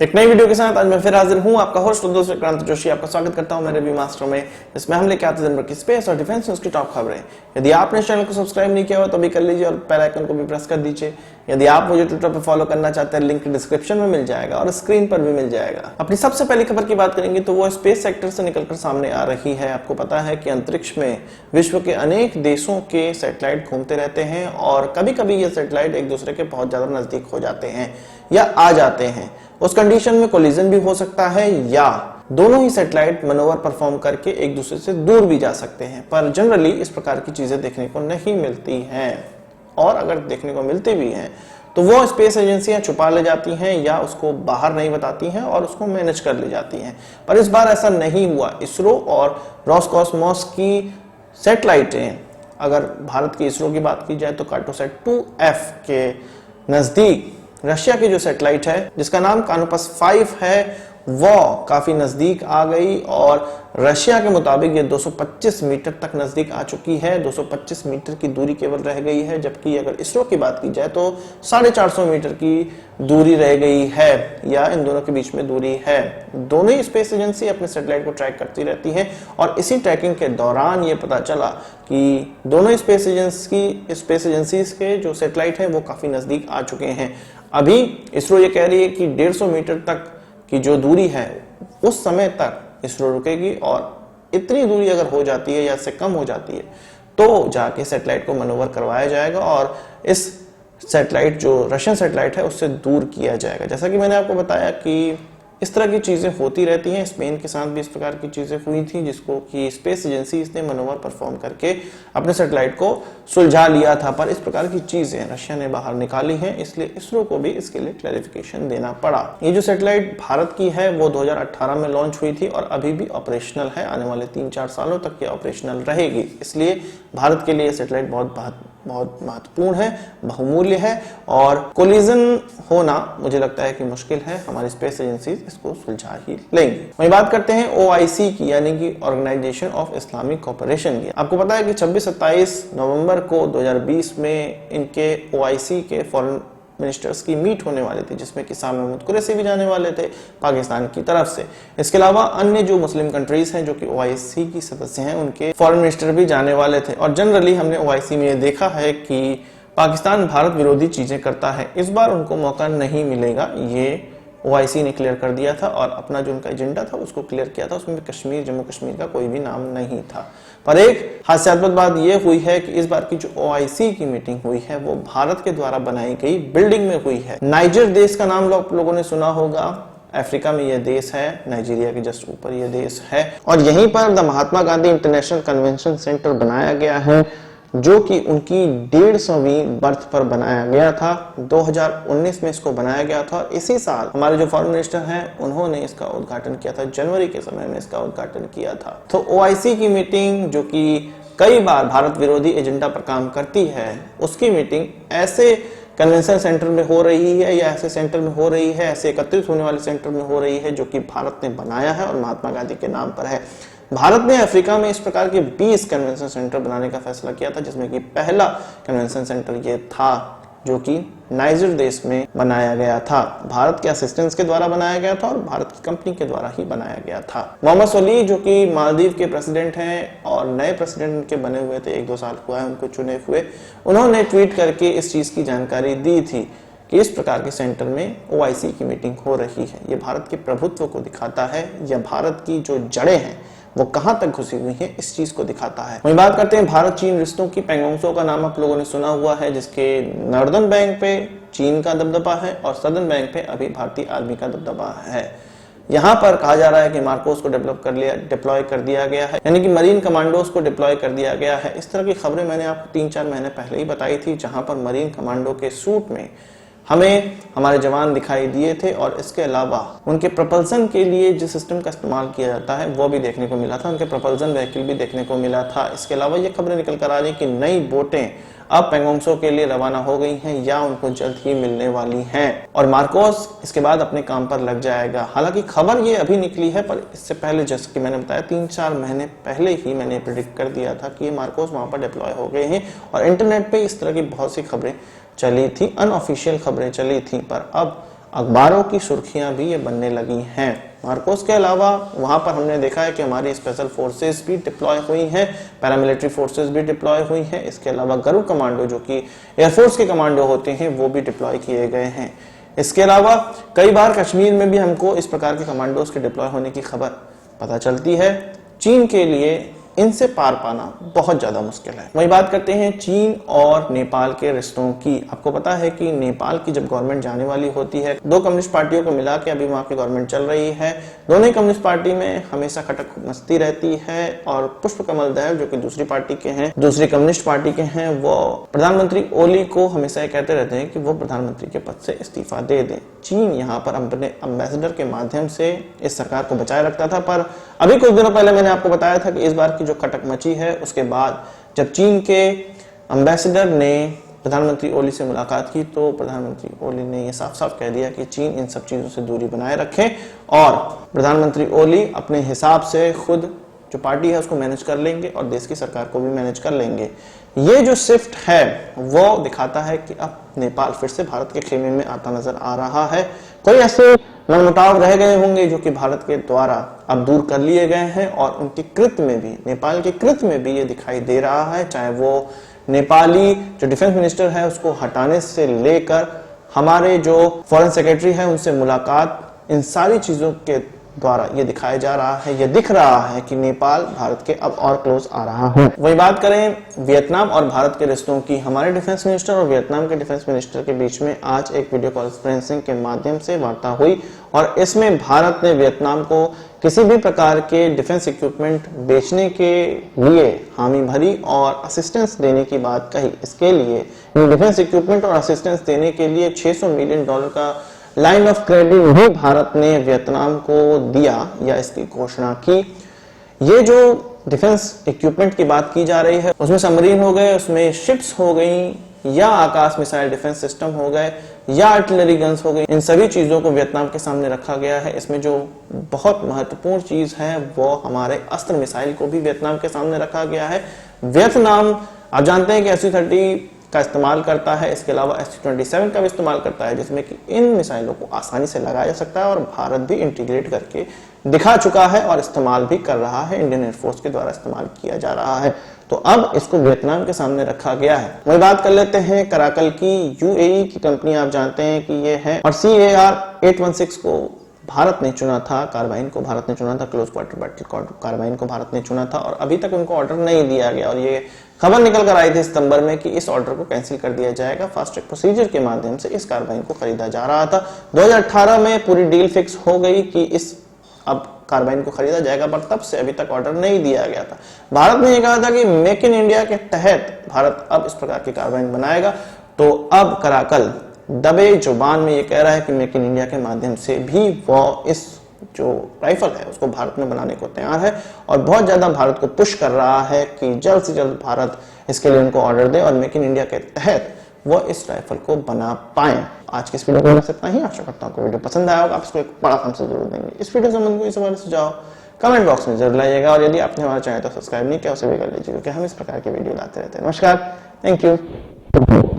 एक नई वीडियो के साथ आज मैं फिर हाजिर हूं। आपका होस्ट दोस्त विक्रांत जोशी आपका स्वागत करता हूं मेरे रिव्यू मास्टर में, जिसमें हम लेके आते हैं दिन भर की स्पेस और डिफेंस न्यूज की टॉप खबरें। यदि आपने इस चैनल को सब्सक्राइब नहीं किया हो तो अभी कर लीजिए और बेल आइकन को भी प्रेस कर दीजिए। यदि आप मुझे ट्विटर पर फॉलो करना चाहते हैं, लिंक डिस्क्रिप्शन में मिल जाएगा और स्क्रीन पर भी मिल जाएगा। अपनी सबसे पहली खबर की बात करेंगे तो वो स्पेस सेक्टर से निकलकर सामने आ रही है। आपको पता है कि अंतरिक्ष में विश्व के अनेक देशों के सैटेलाइट घूमते रहते हैं और कभी कभी ये सैटेलाइट एक दूसरे के बहुत ज्यादा नजदीक हो जाते हैं या आ जाते हैं। उस कंडीशन में कोलिजन भी हो सकता है या दोनों ही सैटेलाइट मनोवर परफॉर्म करके एक दूसरे से दूर भी जा सकते हैं, पर जनरली इस प्रकार की चीजें देखने को नहीं मिलती हैं। और अगर देखने को मिलती भी हैं तो वो स्पेस एजेंसियां छुपा ले जाती हैं या उसको बाहर नहीं बताती हैं और उसको मैनेज कर ले जाती हैं। पर इस बार ऐसा नहीं हुआ। इसरो और रोसकॉस्मोस की सैटेलाइटें, अगर भारत की इसरो की बात की जाए तो कार्टोसैट 2F के नजदीक रशिया की जो सैटेलाइट है जिसका नाम कानोपस 5 है वो काफी नजदीक आ गई और रशिया के मुताबिक ये 225 मीटर तक नजदीक आ चुकी है। 225 मीटर की दूरी केवल रह गई है, जबकि अगर इसरो की बात की जाए तो 450 मीटर की दूरी रह गई है या इन दोनों के बीच में दूरी है। दोनों ही स्पेस एजेंसी अपने सैटेलाइट को ट्रैक करती रहती है और इसी ट्रैकिंग के दौरान ये पता चला कि दोनों ही स्पेस एजेंसीज के जो सैटेलाइट है वो काफी नजदीक आ चुके हैं। अभी इसरो ये कह रही है कि 150 मीटर तक की जो दूरी है उस समय तक इसरो रुकेगी और इतनी दूरी अगर हो जाती है या इससे कम हो जाती है तो जाके सैटेलाइट को मनोवर करवाया जाएगा और इस सैटेलाइट जो रशियन सैटेलाइट है उससे दूर किया जाएगा। जैसा कि मैंने आपको बताया कि इस तरह की चीजें होती रहती हैं। स्पेन के साथ भी इस प्रकार की चीजें हुई थी जिसको कि स्पेस एजेंसी ने मनोवर परफॉर्म करके अपने सैटेलाइट को सुलझा लिया था, पर इस प्रकार की चीजें रशिया ने बाहर निकाली हैं, इसलिए इसरो को भी इसके लिए क्लैरिफिकेशन देना पड़ा। ये जो सैटेलाइट भारत की है वो 2018 में लॉन्च हुई थी और अभी भी ऑपरेशनल है। आने वाले 3-4 सालों तक ये ऑपरेशनल रहेगी, इसलिए भारत के लिए सैटेलाइट बहुत महत्वपूर्ण है, बहुमूल्य है और कोलिजन होना मुझे लगता है कि मुश्किल है। हमारी स्पेस एजेंसी इसको सुलझा ही लेंगे। वहीं बात करते हैं OIC की, यानी कि ऑर्गेनाइजेशन ऑफ इस्लामिक कोऑपरेशन की। आपको पता है कि 26-27 नवंबर को 2020 में इनके OIC के फॉरेन मिनिस्टर्स की मीट होने वाली थी, जिसमें कि शाह महमूद कुरैशी भी जाने वाले थे पाकिस्तान की तरफ से। इसके अलावा अन्य जो मुस्लिम कंट्रीज हैं जो कि OIC की सदस्य हैं उनके फॉरेन मिनिस्टर भी जाने वाले थे। और जनरली हमने OIC में ये देखा है कि पाकिस्तान भारत विरोधी चीजें करता है। इस बार उनको मौका नहीं मिलेगा, ये OIC ने क्लियर कर दिया था और अपना जो उनका एजेंडा था उसको क्लियर किया था। उसमें जम्मू कश्मीर का कोई भी नाम नहीं था। पर एक हास्यास्पद बात यह हुई है कि इस बार की जो OIC की मीटिंग हुई है वो भारत के द्वारा बनाई गई बिल्डिंग में हुई है। नाइजर देश का नाम लोगों ने सुना होगा, अफ्रीका में यह देश है, नाइजीरिया के जस्ट ऊपर यह देश है और यहीं पर the Mahatma Gandhi international convention centre बनाया गया है जो कि उनकी 150वीं बर्थ पर बनाया गया था। 2019 में इसको बनाया गया था और इसी साल हमारे जो फॉरेन मिनिस्टर हैं उन्होंने इसका उद्घाटन किया था। जनवरी के समय में इसका उद्घाटन किया था। तो OIC की मीटिंग जो कि कई बार भारत विरोधी एजेंडा पर काम करती है, उसकी मीटिंग ऐसे कन्वेंशन सेंटर में हो रही है या ऐसे सेंटर में हो रही है, ऐसे एकत्रित होने वाले सेंटर में हो रही है जो कि भारत ने बनाया है और महात्मा गांधी के नाम पर है। भारत ने अफ्रीका में इस प्रकार के 20 कन्वेंशन सेंटर बनाने का फैसला किया था, जिसमें कि पहला कन्वेंशन सेंटर ये था जो कि नाइजर देश में बनाया गया था। भारत के असिस्टेंस के द्वारा बनाया गया था और भारत की कंपनी के द्वारा ही बनाया गया था। मोहम्मद सोली जो कि मालदीव के प्रेसिडेंट हैं और नए प्रेसिडेंट उनके बने हुए थे, 1-2 साल हुआ है उनको चुने हुए, उन्होंने ट्वीट करके इस चीज की जानकारी दी थी कि इस प्रकार के सेंटर में OIC की मीटिंग हो रही है। ये भारत के प्रभुत्व को दिखाता है या भारत की जो जड़ें हैं वो कहां तक घुसी हुई है इस चीज को दिखाता है। वहीं बात करते हैं भारत चीन रिश्तों की। पैंगोंगसो का नाम आप लोगों ने सुना हुआ है, जिसके नॉर्दर्न बैंक पे चीन का दबदबा है और सदर्न बैंक पे अभी भारतीय आर्मी का दबदबा है। यहाँ पर कहा जा रहा है कि मार्कोस को डिप्लॉय कर दिया गया है, यानी कि मरीन कमांडोज को डिप्लॉय कर दिया गया है। इस तरह की खबरें मैंने आपको 3-4 महीने पहले ही बताई थी, जहां पर मरीन कमांडो के सूट में हमें हमारे जवान दिखाई दिए थे और इसके अलावा उनके प्रपल्सन के लिए जिस सिस्टम का इस्तेमाल किया जाता है वो भी देखने को मिला था, उनके प्रपल्सन व्हीकल भी देखने को मिला था। इसके अलावा ये खबरें निकल कर आ रही कि नई बोटें अब पैंगोंगसो के लिए रवाना हो गई हैं या उनको जल्द ही मिलने वाली हैं और मार्कोस इसके बाद अपने काम पर लग जाएगा। हालांकि खबर ये अभी निकली है, पर इससे पहले जैसे कि मैंने बताया 3-4 महीने पहले ही मैंने प्रेडिक्ट कर दिया था कि ये मार्कोस वहां पर डिप्लॉय हो गए हैं और इंटरनेट पे इस तरह की बहुत सी खबरें चली थी, अनऑफिशियल खबरें चली थी। पर अब अखबारों की सुर्खियां भी ये बनने लगी हैं। मार्कोस के अलावा वहां पर हमने देखा है कि हमारी स्पेशल फोर्सेस भी डिप्लॉय हुई हैं, पैरामिलिट्री फोर्सेस भी डिप्लॉय हुई हैं। इसके अलावा गरुड़ कमांडो जो कि एयरफोर्स के कमांडो होते हैं वो भी डिप्लॉय किए गए हैं। इसके अलावा कई बार कश्मीर में भी हमको इस प्रकार के कमांडोज के डिप्लॉय होने की खबर पता चलती है। चीन के लिए इनसे पार पाना बहुत ज्यादा मुश्किल है। वही बात करते हैं चीन और नेपाल के रिश्तों की। आपको पता है कि नेपाल की जब गवर्नमेंट जाने वाली होती है, दो कम्युनिस्ट पार्टियों को मिला के अभी वहां की गवर्नमेंट चल रही है। दोनों ही कम्युनिस्ट पार्टी में हमेशा खटक मस्ती रहती है और पुष्प कमल दहल जो कि दूसरी पार्टी के हैं, दूसरी कम्युनिस्ट पार्टी के हैं, वो प्रधानमंत्री ओली को हमेशा ये कहते रहते हैं कि वो प्रधानमंत्री के पद से इस्तीफा दे दें। चीन यहाँ पर अपने एम्बेसडर के माध्यम से इस सरकार को बचाए रखता था, पर अभी कुछ दिनों पहले मैंने आपको बताया था कि इस बार की जो खटक मची है उसके बाद जब चीन के एम्बेसडर ने प्रधानमंत्री ओली से मुलाकात की तो प्रधानमंत्री ओली ने यह साफ साफ कह दिया कि चीन इन सब चीजों से दूरी बनाए रखे और प्रधानमंत्री ओली अपने हिसाब से खुद जो पार्टी है उसको मैनेज कर लेंगे और देश की सरकार को भी मैनेज कर लेंगे। ये जो शिफ्ट है वो दिखाता है कि अब नेपाल फिर से भारत के खेमे में आता नजर आ रहा है। कोई ऐसे मनमुटाव रह गए होंगे जो कि भारत के द्वारा अब दूर कर लिए गए हैं और उनके कृत्य में भी, नेपाल के कृत्य में भी ये दिखाई दे रहा है। चाहे वो नेपाली जो डिफेंस मिनिस्टर है उसको हटाने से लेकर हमारे जो फॉरेन सेक्रेटरी है उनसे मुलाकात, इन सारी चीजों के द्वारा ये दिखाया जा रहा है, ये दिख रहा है कि नेपाल भारत के अब और क्लोज आ रहा है। वही बात करें वियतनाम और भारत के रिश्तों की, हमारे डिफेंस मिनिस्टर और वियतनाम के डिफेंस मिनिस्टर के बीच में आज एक वीडियो कॉन्फ्रेंसिंग के माध्यम से वार्ता हुई और इसमें भारत ने वियतनाम को किसी भी प्रकार के डिफेंस इक्विपमेंट बेचने के लिए हामी भरी और असिस्टेंस देने की बात कही। इसके लिए डिफेंस इक्विपमेंट और असिस्टेंस देने के लिए $600 मिलियन का लाइन ऑफ क्रेडिट भी भारत ने वियतनाम को दिया या इसकी घोषणा की। ये जो डिफेंस इक्विपमेंट की बात की जा रही है उसमें सबमरीन हो गए, उसमें शिप्स हो गई या आकाश मिसाइल डिफेंस सिस्टम हो गए या आर्टिलरी गन्स हो गई, इन सभी चीजों को वियतनाम के सामने रखा गया है। इसमें जो बहुत महत्वपूर्ण चीज है वो हमारे अस्त्र मिसाइल को भी वियतनाम के सामने रखा गया है। वियतनाम आप जानते हैं कि SU-30 का इस्तेमाल करता है, इसके अलावा SU-27 का भी इस्तेमाल करता है जिसमें कि इन मिसाइलों को आसानी से लगाया जा सकता है और भारत भी इंटीग्रेट करके दिखा चुका है और इस्तेमाल भी कर रहा है, इंडियन एयरफोर्स के द्वारा इस्तेमाल किया जा रहा है। तो अब इसको वियतनाम के सामने रखा गया है। वही बात कर लेते हैं कराकल की। UAE की कंपनी आप जानते हैं कि ये है और CAR-816 को भारत ने चुना था, कार्बाइन को भारत ने चुना था, क्लोज क्वार्टर बैटल कार्बाइन को भारत ने चुना था और अभी तक उनको ऑर्डर नहीं दिया गया और ये खबर निकल कर आई थी सितंबर में कि इस ऑर्डर को कैंसिल कर दिया जाएगा। फास्ट ट्रैक प्रोसीजर के माध्यम से इस कार्बाइन को खरीदा जा रहा था। 2018 में पूरी डील फिक्स हो गई कि इस अब कार्बाइन को खरीदा जाएगा, पर तब से अभी तक ऑर्डर नहीं दिया गया था। भारत ने यह कहा था कि मेक इन इंडिया के तहत भारत अब इस प्रकार की कार्बाइन बनाएगा। तो अब कराकल दबे जुबान में ये कह रहा है कि मेक इन इंडिया के माध्यम से भी वो इस जो राइफल है उसको भारत में बनाने को तैयार है और बहुत ज्यादा भारत को पुश कर रहा है कि जल्द से जल्द भारत इसके लिए उनको ऑर्डर दे और मेक इन इंडिया के तहत वो इस राइफल को बना पाए। आज की इस वीडियो में बस इतना ही। आशा करता हूँ वीडियो पसंद आया होगा, आप इसको एक बड़ा थम्स अप जरूर देंगे। इस वीडियो संबंध कोई सवाल सुझाव कमेंट बॉक्स में जरूर लाइएगा और यदि आपने हमारा चैनल तो सब्सक्राइब नहीं किया उसे भी कर लीजिए क्योंकि हम इस प्रकार के वीडियो लाते रहते हैं। नमस्कार, थैंक यू।